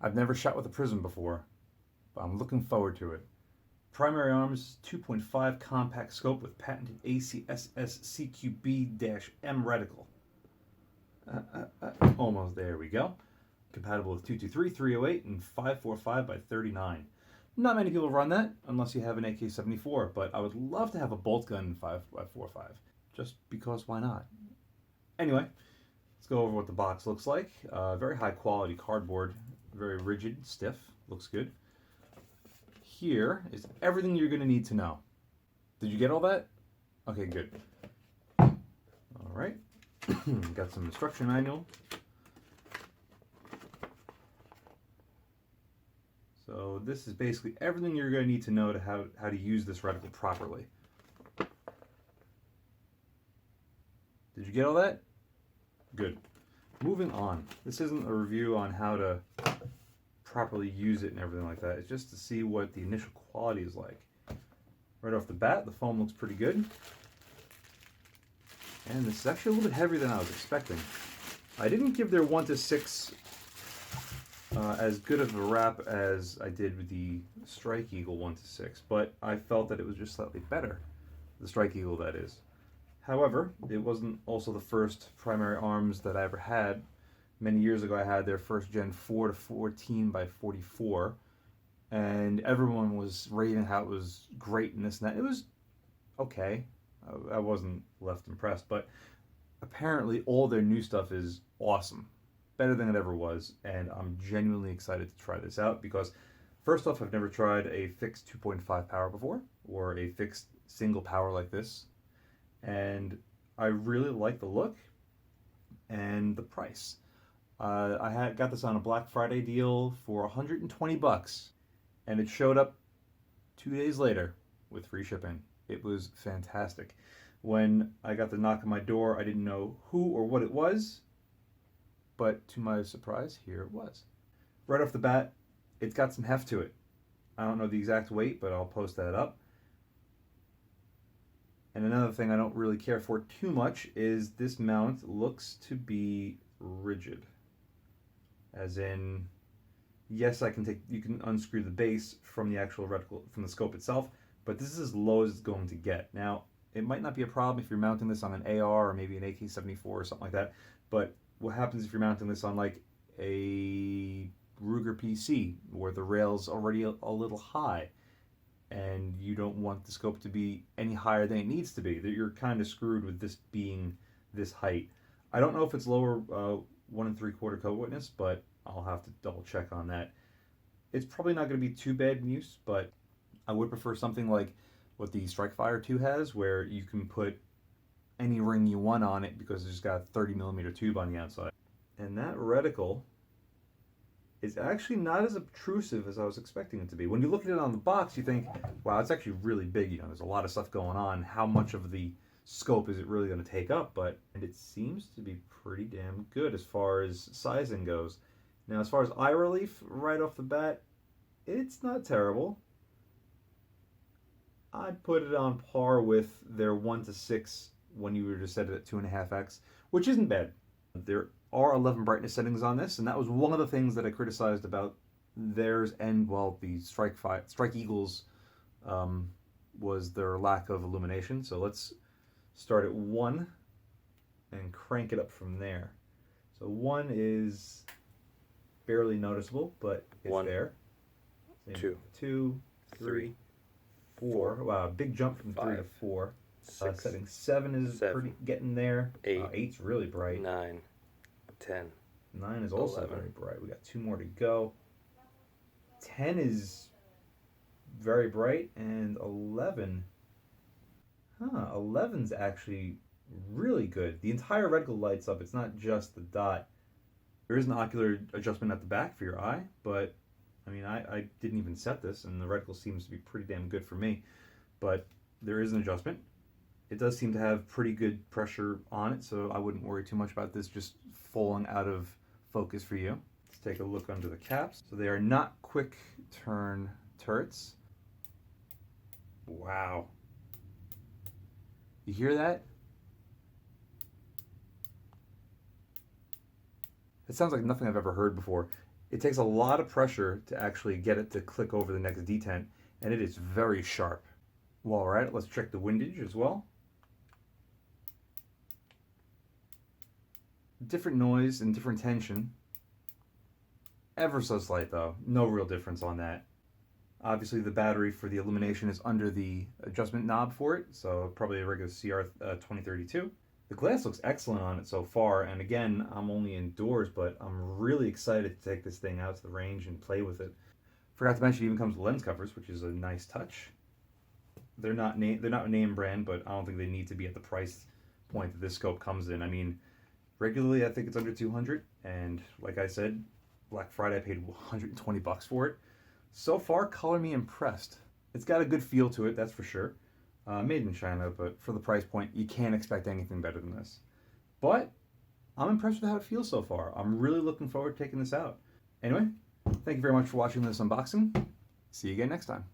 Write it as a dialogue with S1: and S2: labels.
S1: I've never shot with a Prism before, but I'm looking forward to it. Primary arms 2.5 compact scope with patented ACSS CQB-M reticle. Almost there we go. Compatible with 223, 308, and 545 by 39. Not many people run that unless you have an AK-74, but I would love to have a bolt gun in 5x45, just because why not? Anyway, let's go over what the box looks like. Very high quality cardboard, very rigid, stiff, looks good. Here is everything you're going to need to know. Did you get all that? Okay, good. All right. Got some instruction manual. So this is basically everything you're going to need to know to how to use this reticle properly. Did you get all that? Good. Moving on. This isn't a review on how to properly use it and everything like that. It's just to see what the initial quality is like. Right off the bat, the foam looks pretty good. And this is actually a little bit heavier than I was expecting. I didn't give their 1 to 6 as good of a rap as I did with the Strike Eagle 1 to 6, but I felt that it was just slightly better. The Strike Eagle, that is. However, it wasn't also the first primary arms that I ever had. Many years ago, I had their first gen 4 to 14 by 44, and everyone was raving how it was great and this and that. It was okay. I wasn't left impressed, but apparently all their new stuff is awesome. Better than it ever was, and I'm genuinely excited to try this out because, first off, I've never tried a fixed 2.5 power before, or a fixed single power like this, and I really like the look and the price. I got this on a Black Friday deal for 120 bucks, and it showed up 2 days later with free shipping. It was fantastic. When I got the knock on my door, I didn't know who or what it was, but to my surprise, here it was. Right off the bat, it's got some heft to it. I don't know the exact weight, but I'll post that up. And another thing I don't really care for too much is this mount looks to be rigid. As in, yes, you can unscrew the base from the actual reticle, from the scope itself, but this is as low as it's going to get. Now, it might not be a problem if you're mounting this on an AR or maybe an AK-74 or something like that, but what happens if you're mounting this on like a Ruger PC where the rail's already a little high and you don't want the scope to be any higher than it needs to be? That you're kind of screwed with this being this height. I don't know if it's lower 1 3/4 coat witness, but I'll have to double check on that. It's probably not going to be too bad in use, but I would prefer something like what the Strikefire 2 has, where you can put any ring you want on it because it's just got a 30mm tube on the outside. And that reticle is actually not as obtrusive as I was expecting it to be. When you look at it on the box, you think, wow, it's actually really big. You know, there's a lot of stuff going on. How much of the scope is it really going to take up? But and it seems to be pretty damn good as far as sizing goes. Now, as far as eye relief, right off the bat, it's not terrible. I'd put it on par with their 1 to 6 when you were to set it at 2.5x, which isn't bad. There are 11 brightness settings on this, and that was one of the things that I criticized about theirs and, well, the Strike Eagles was their lack of illumination. So let's start at 1 and crank it up from there. So 1 is barely noticeable, but it's
S2: One,
S1: there.
S2: two,
S1: 2, 3, 4. Wow, big jump from 3 to
S2: 5,
S1: 4.
S2: 6,
S1: Setting 7 is
S2: 7,
S1: pretty getting there.
S2: 8,
S1: 8's really bright.
S2: 9, 10.
S1: 9 is also
S2: 11.
S1: very bright. We got 2 more to go. 10 is very bright, and 11. 11's actually really good. The entire reticle lights up. It's not just the dot. There is an ocular adjustment at the back for your eye, but I mean, I didn't even set this, and the reticle seems to be pretty damn good for me. But there is an adjustment. It does seem to have pretty good pressure on it, so I wouldn't worry too much about this just falling out of focus for you. Let's take a look under the caps. So they are not quick turn turrets. Wow. You hear that? It sounds like nothing I've ever heard before. It takes a lot of pressure to actually get it to click over the next detent, and it is very sharp. While we're at it, let's check the windage as well. Different noise and different tension. Ever so slight though, no real difference on that. Obviously the battery for the Illumination is under the adjustment knob for it, so probably a regular CR2032. The glass looks excellent on it so far, and again, I'm only indoors, but I'm really excited to take this thing out to the range and play with it. Forgot to mention it even comes with lens covers, which is a nice touch. They're not name brand, but I don't think they need to be at the price point that this scope comes in. I mean, regularly I think it's under 200, and like I said, Black Friday I paid 120 bucks for it. So far, color me impressed. It's got a good feel to it, that's for sure. Made in China, but for the price point, you can't expect anything better than this. But I'm impressed with how it feels so far. I'm really looking forward to taking this out. Anyway, thank you very much for watching this unboxing. See you again next time.